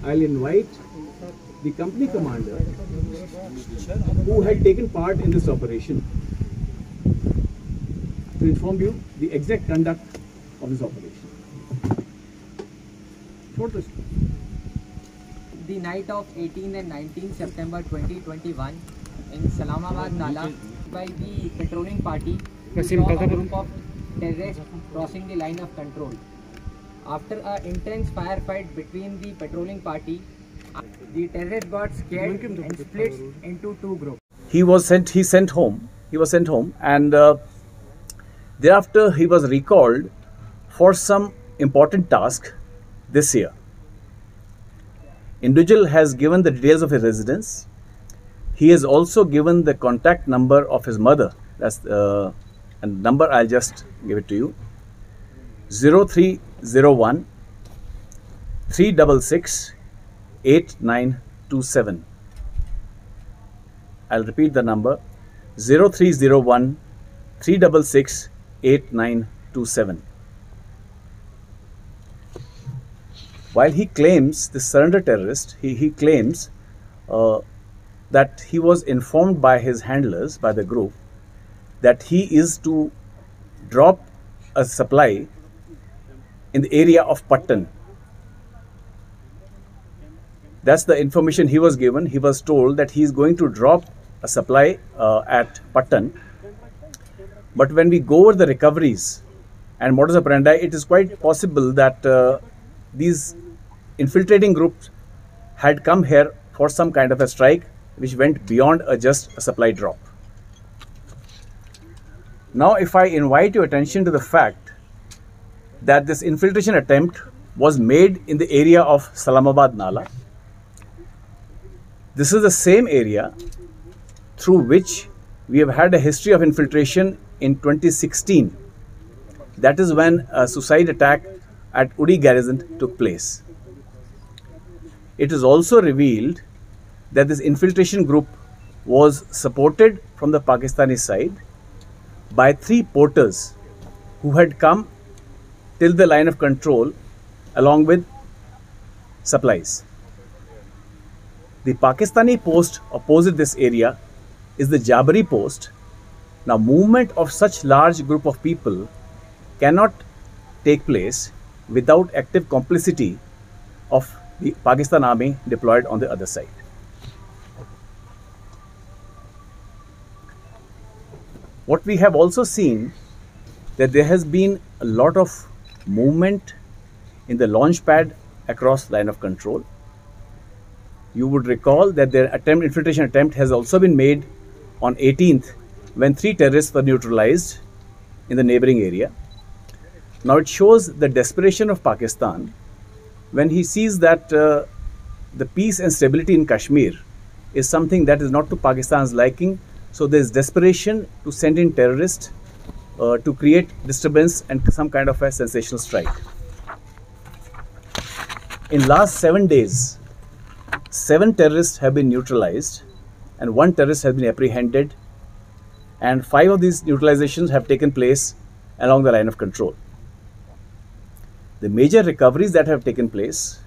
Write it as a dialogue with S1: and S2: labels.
S1: I'll invite the company commander who had taken part in this operation to inform you the exact conduct of this operation.
S2: The night of 18 and 19 September 2021 in Salamabad Nala by the patrolling party, we saw a group of terrorists crossing the line of control. After an intense firefight between the patrolling party, the terrorists got scared and split into two groups.
S3: He was sent home, and thereafter he was recalled for some important task this year. Individual has given the details of his residence. He has also given the contact number of his mother. That's and number, I'll just give it to you: 0301 366 8927. I'll repeat the number: 0301 366 8927. While he claims, the surrender terrorist, he claims that he was informed by his handlers, by the group, that he is to drop a supply in the area of Patan. That's the information he was given. He was told that he is going to drop a supply at Patan. But when we go over the recoveries and modus operandi, it is quite possible that these infiltrating groups had come here for some kind of a strike which went beyond just a supply drop. Now, if I invite your attention to the fact that this infiltration attempt was made in the area of Salamabad Nala, this is the same area through which we have had a history of infiltration in 2016. That is when a suicide attack at Uri garrison took place. It is also revealed that this infiltration group was supported from the Pakistani side by 3 porters who had come till the line of control along with supplies. The Pakistani post opposite this area is the Jabari post. Now, movement of such large group of people cannot take place without active complicity of the Pakistan army deployed on the other side. What we have also seen, that there has been a lot of movement in the launch pad across line of control. You would recall that their infiltration attempt has also been made on 18th when 3 terrorists were neutralized in the neighboring area. Now it shows the desperation of Pakistan when he sees that the peace and stability in Kashmir is something that is not to Pakistan's liking. So there is desperation to send in terrorists to create disturbance and some kind of a sensational strike. In last 7 days, 7 terrorists have been neutralized and 1 terrorist has been apprehended, and 5 of these neutralizations have taken place along the line of control. The major recoveries that have taken place